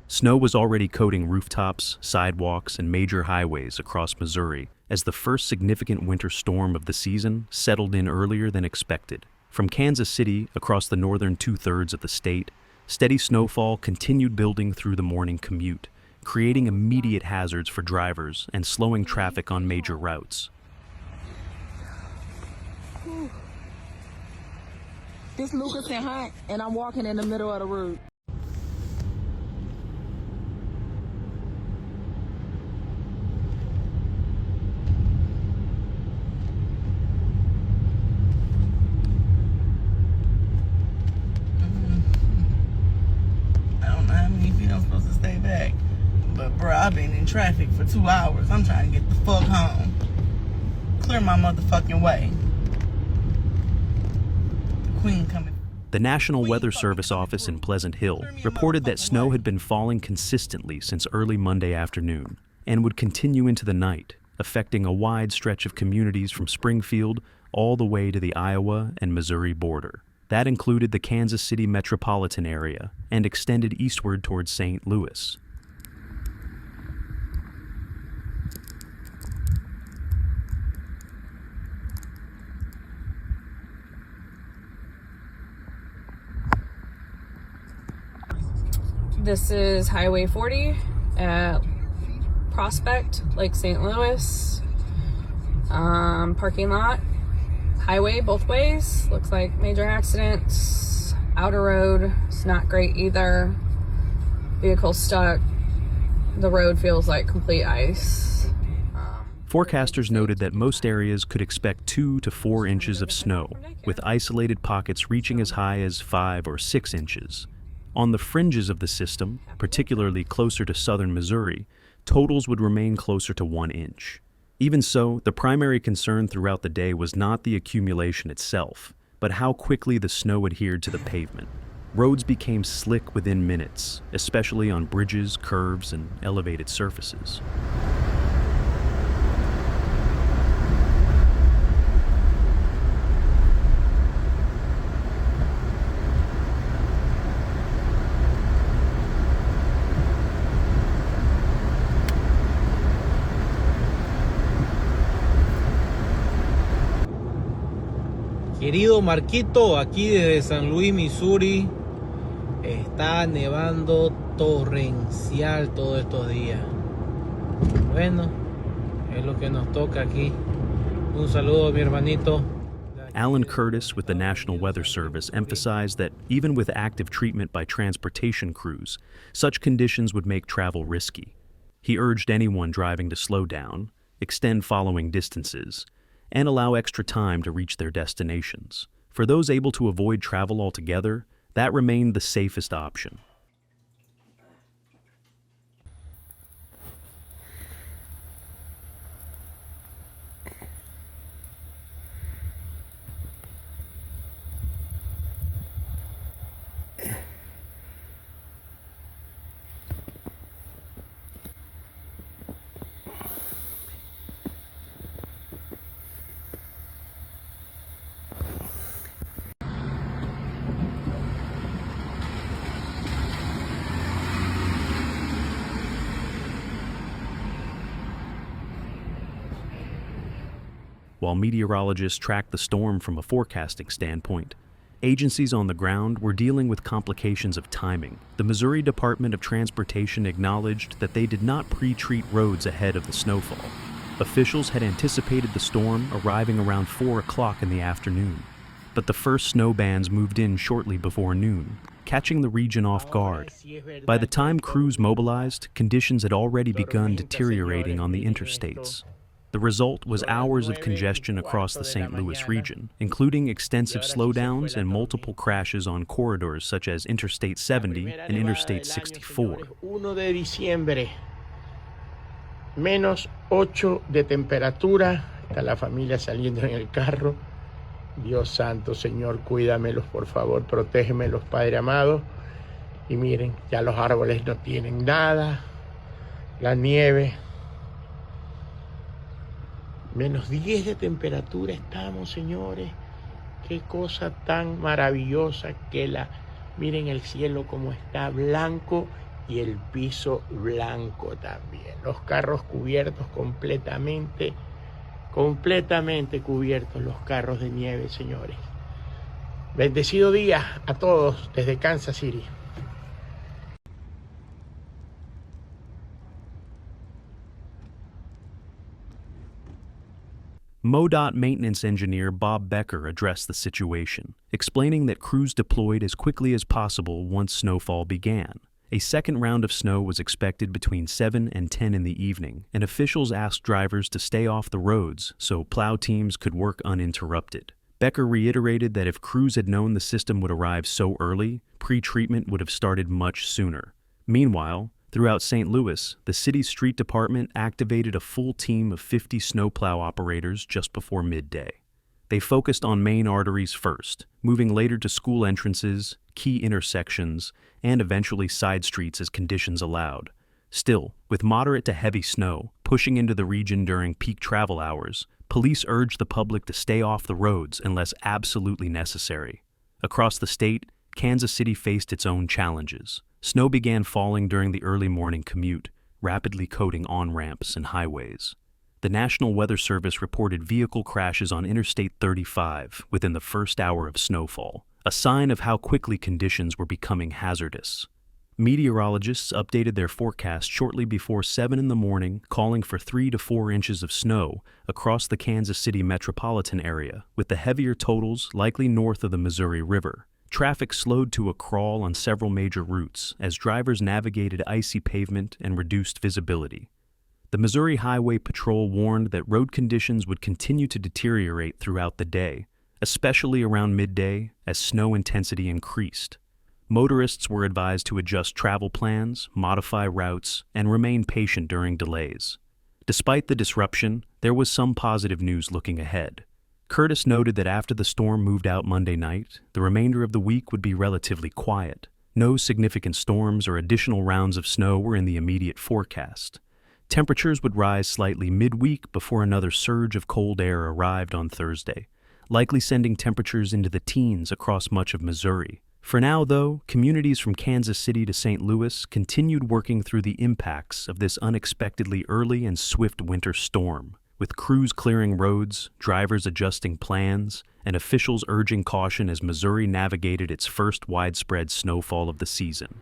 Snow was already coating rooftops, sidewalks, and major highways across Missouri as the first significant winter storm of the season settled in earlier than expected. From Kansas City across the northern two-thirds of the state, steady snowfall continued building through the morning commute, creating immediate hazards for drivers and slowing traffic on major routes. This Lucas and Hunt, and I'm walking in the middle of the road. But bro, I've been in traffic for 2 hours. I'm trying to get the fuck home. Clear my motherfucking way. The Queen coming. The National Weather Service office in Pleasant Hill reported that snow had been falling consistently since early Monday afternoon and would continue into the night, affecting a wide stretch of communities from Springfield all the way to the Iowa and Missouri border. That included the Kansas City metropolitan area and extended eastward towards St. Louis. This is Highway 40 at Prospect, Lake St. Louis. Parking lot, highway both ways. Looks like major accidents. Outer road, it's not great either. Vehicle stuck. The road feels like complete ice. Forecasters noted that most areas could expect 2 to 4 inches of snow, with isolated pockets reaching as high as 5 or 6 inches. On the fringes of the system, particularly closer to southern Missouri, totals would remain closer to 1 inch. Even so, the primary concern throughout the day was not the accumulation itself, but how quickly the snow adhered to the pavement. Roads became slick within minutes, especially on bridges, curves, and elevated surfaces. Querido Marquito, aquí desde San Luis, Missouri, está nevando torrencial todos estos días. Bueno, es lo que nos toca aquí. Un saludo, mi hermanito. Alan Curtis with the National Weather Service emphasized that even with active treatment by transportation crews, such conditions would make travel risky. He urged anyone driving to slow down, extend following distances, and allow extra time to reach their destinations. For those able to avoid travel altogether, that remained the safest option. While meteorologists tracked the storm from a forecasting standpoint, agencies on the ground were dealing with complications of timing. The Missouri Department of Transportation acknowledged that they did not pre-treat roads ahead of the snowfall. Officials had anticipated the storm arriving around 4 o'clock in the afternoon, but the first snow bands moved in shortly before noon, catching the region off guard. By the time crews mobilized, conditions had already begun deteriorating on the interstates. The result was hours of congestion across the St. Louis region, including extensive slowdowns and multiple crashes on corridors such as Interstate 70 and Interstate 64. -1 de diciembre, -8 de temperatura. Está la familia saliendo en el carro. Dios santo, Señor, cuídamelos, por favor, protégemelos, Padre amado. Y miren, ya los árboles no tienen nada. La nieve. -10 de temperatura estamos, señores. Qué cosa tan maravillosa que miren el cielo como está blanco y el piso blanco también. Los carros cubiertos completamente cubiertos los carros de nieve, señores. Bendecido día a todos desde Kansas City. MoDOT maintenance engineer Bob Becker addressed the situation, explaining that crews deployed as quickly as possible once snowfall began. A second round of snow was expected between 7 and 10 in the evening, and officials asked drivers to stay off the roads so plow teams could work uninterrupted. Becker reiterated that if crews had known the system would arrive so early, pre-treatment would have started much sooner. Meanwhile, throughout St. Louis, the city's street department activated a full team of 50 snowplow operators just before midday. They focused on main arteries first, moving later to school entrances, key intersections, and eventually side streets as conditions allowed. Still, with moderate to heavy snow pushing into the region during peak travel hours, police urged the public to stay off the roads unless absolutely necessary. Across the state, Kansas City faced its own challenges. Snow began falling during the early morning commute, rapidly coating on-ramps and highways. The National Weather Service reported vehicle crashes on Interstate 35 within the first hour of snowfall, a sign of how quickly conditions were becoming hazardous. Meteorologists updated their forecast shortly before 7 in the morning, calling for 3 to 4 inches of snow across the Kansas City metropolitan area, with the heavier totals likely north of the Missouri River. Traffic slowed to a crawl on several major routes as drivers navigated icy pavement and reduced visibility. The Missouri Highway Patrol warned that road conditions would continue to deteriorate throughout the day, especially around midday as snow intensity increased. Motorists were advised to adjust travel plans, modify routes, and remain patient during delays. Despite the disruption, there was some positive news looking ahead. Curtis noted that after the storm moved out Monday night, the remainder of the week would be relatively quiet. No significant storms or additional rounds of snow were in the immediate forecast. Temperatures would rise slightly midweek before another surge of cold air arrived on Thursday, likely sending temperatures into the teens across much of Missouri. For now, though, communities from Kansas City to St. Louis continued working through the impacts of this unexpectedly early and swift winter storm, with crews clearing roads, drivers adjusting plans, and officials urging caution as Missouri navigated its first widespread snowfall of the season.